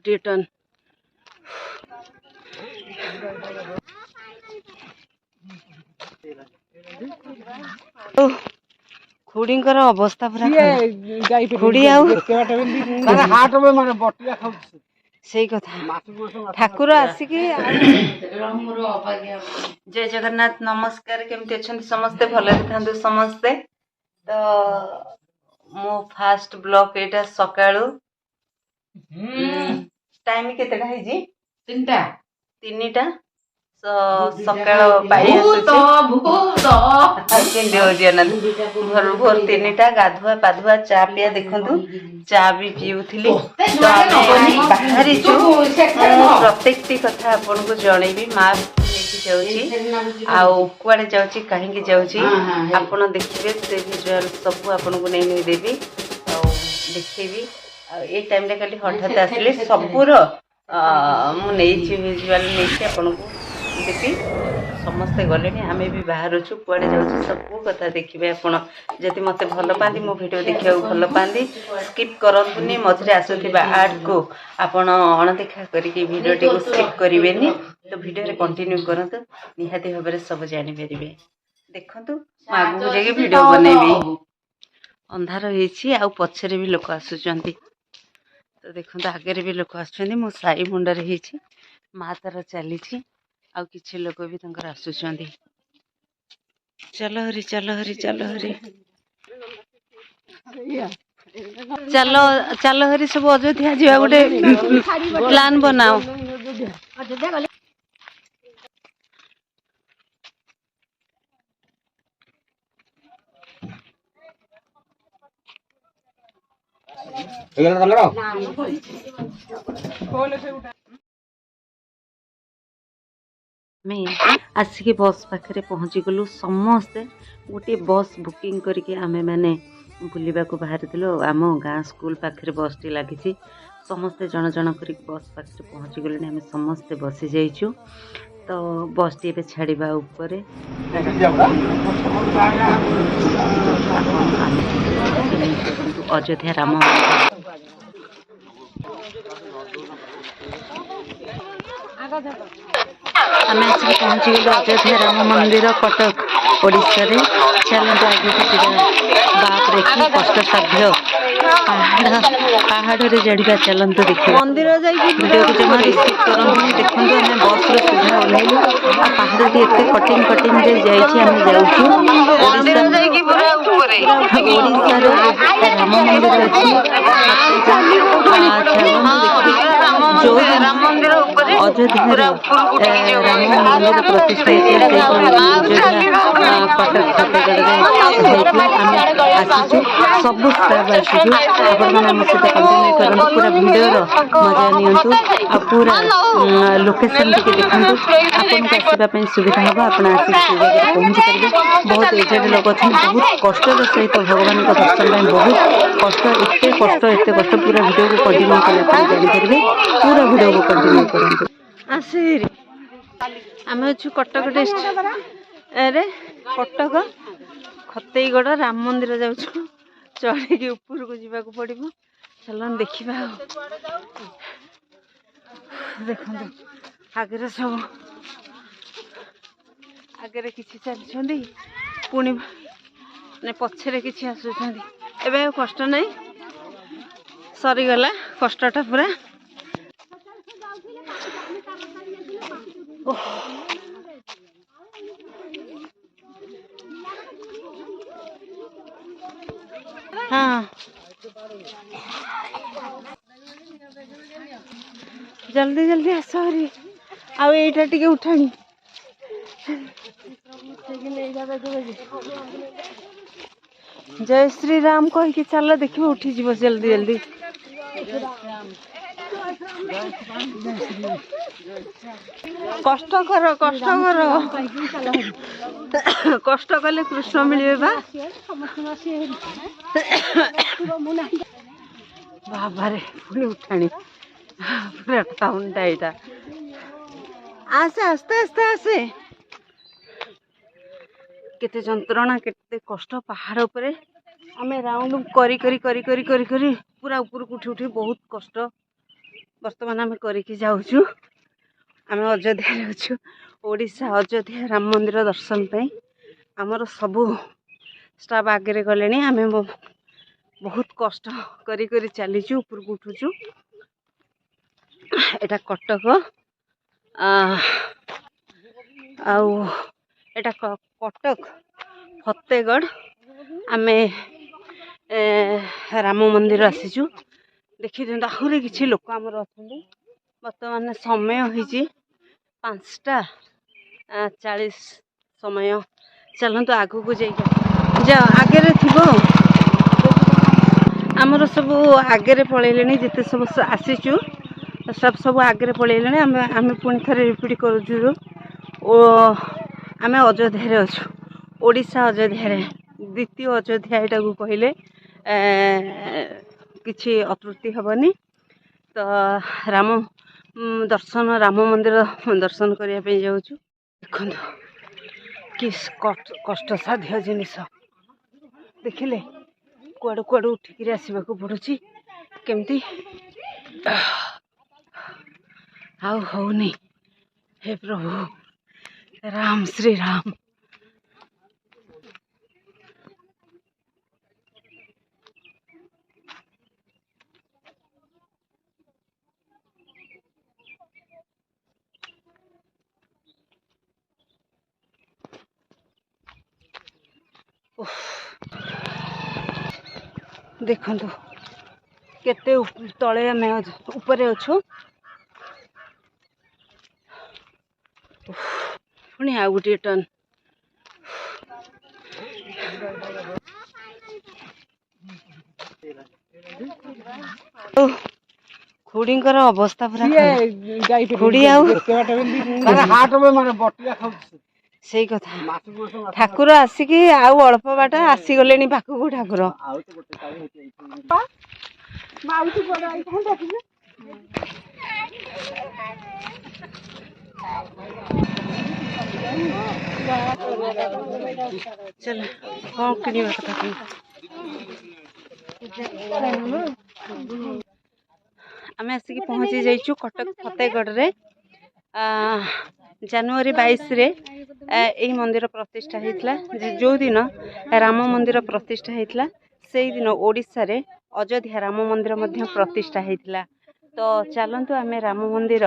return खुड़ींकर अवस्था पूरा खुड़ी से कथा ठाकुर आसिक जय जगन्नाथ नमस्कार केमती अच्छा समस्ते भले था समस्ते तो मो फास्ट ब्लॉक एटा सकाळू टाइम केतेटा हेजी 3टा सकाळ पाई भोर भोर 3टा गाधुआ पाधुआ चा पिया देखंतु चा भी पीउथिली तो बाहरी प्रत्येकटी कथा आपन को जणेबी माँ जाउची आउ कुआडे जाउची काहेकि जाउची आपण देखिबे से विजुअल सब आपन को नै देबी आ देखिबी ए टाइम रे खाली हठात आसले सबुर मु नेछि विजुअल नेछि आपन को देबी समस्ते गले आमे भी बाहर छु कुआडे जाउची सब कथा देखिबे आपण जति मते भलो पांदी मो वीडियो देखिया भलो पांदी स्किप करंतुनी मझरे आसुथिबा ऐड को आपण अणदेखा करिके वीडियो टी को स्किप करिवेनी तो वीडियो रे कंटिन्यू करंतु निहाती भाबरे सब जानि परिबे देखंतु आगु जेगे वीडियो बनेबी अंधार हेछि आ पछरे भी लोक आसुचंती तो देखंतु आगे रे भी लोक आसुचंती मो साई मुंडा रे हेछि मातार चलीछि आ किछि लोक भी तंकर आसुचंती चलो हरी चलो हरी चलो हरी चलो चलो हरी सब अयोध्या जीवा गोटे प्लान बनाओ मैं आसिक बस पाखे पहुँची गलु समस्ते गोटे बस बुकिंग करके आमे मैंने बुलवा को बाहर दिलु आम गाँ स्कूल पाखे बस टी लगी समस्ते जन जन कर बस पाखे पहुँची गले आम समस्ते बसी जाइचु तो बस टी ए छाड़ा उपर अयोध्या राम आम आसिक पहुँची गलु अयोध्या राम मंदिर कटक ओडिशा रे चलते आगे बाप रे कि कष्टसाध्य पहाड़ रे चढ़ा चलते देखिए मंदिर वीडियो को जमा रिसीव करूँ देखो आम बस सुधा ओह्लू पहाड़ टी एत कटिंग कटिंग रे जाऊँ राम मंदिर अच्छी अयोध्या राम मंदिर प्रतिष्ठा कटक सब स्टाफ आसीचु आपण आम सहित कंटिन्यू करूँ पूरा भिडर मजा नियंतु आ पूरा लोकेशन टी देखु आपन को आसवाई सुविधा हम आप पहुँची पारे बहुत एजेड लोक अच्छे बहुत कष्ट सहित भगवान दर्शन बहुत कष्ट एत कष्ट पूरा भिडियो को कंटिन्यू कला जापर पूरा भिडियो को कंटिन्यू करूँ आसे आम अच्छु कटक डिस्ट्रिक्ट अरे कटक खतेईगढ़ राम मंदिर जाऊँ चढ़ी ऊपर को जावाक पड़ो चलन देखा देखो आगे सब आगे किसी चलती पुणी ने पछरे किसी आसुचंदी एबे कष्ट नहीं सरीगला कष्टटा पूरा हाँ जल्दी जल्दी आस हरी आईटा टे उठाणी जय श्री राम कहीकि चल देखिए उठी जीव जल्दी जल्दी कष्ट कर कष्ट कले कृष्ण मिले बाबारे पुणी उठाणी पूरा टाउनटा यहाँ आसे आस्ते आस्ते आसे केते जंत्रणा केते कष्ट पहाड़ उपरे आमे राउंड करी करी करी करी करी करी पूरा ऊपर को उठी उठी बहुत कष्ट बर्तमान आम करके जाऊँ आम अयोध्या अछु ओडिशा अयोध्या राम मंदिर दर्शन पे आमर सबू स्टाफ आगे गले आम बहुत कष्ट करी करी चलीचु ऊपर को उठुचु एटा कटक एटा कटक फतेगढ़ आमे राम मंदिर आसीचु देखी दिखते आहरी किसी लोक आमर अच्छा बर्तमान समय होती 5:40 समय चलतु आग को जा आगे थी आमर सब आगे पलैले जिते सब आसीचु सब आगे पलैले आम पुणी थे रिपीट करूँ आम अयोध्या अच्छु ओडिशा अयोध्या द्वितीय अयोध्या यहाँ को कहले किसी अत्रुटि हेनी तो राम दर्शन राम मंदिर दर्शन करने जाऊँ देखो कि कष्ट साध्य जिनिस देखिले कुआड़ू कुआड़ू उठिक आसवाक पड़ुची केमती आउनी हे प्रभु राम श्री राम देखु केते तले आम ऊपर अच्छु पुणी आ गोटे टर्न खुड़ींकर अवस्था पूरा खुड़ी से कथा ठाकुर आसिकी आउ अल्प बाट आसीगले पाखक ठाकुर चल कौन किणवा कथा आम आसिक पहुँची जाइचु कटक फतेगढ़ रे जनवरी 22 रे यही मंदिर प्रतिष्ठा होता जो दिन राम मंदिर प्रतिष्ठा होता से दिन ओडिशा रे अयोध्या राम मंदिर प्रतिष्ठा होता तो चलतु आम राम मंदिर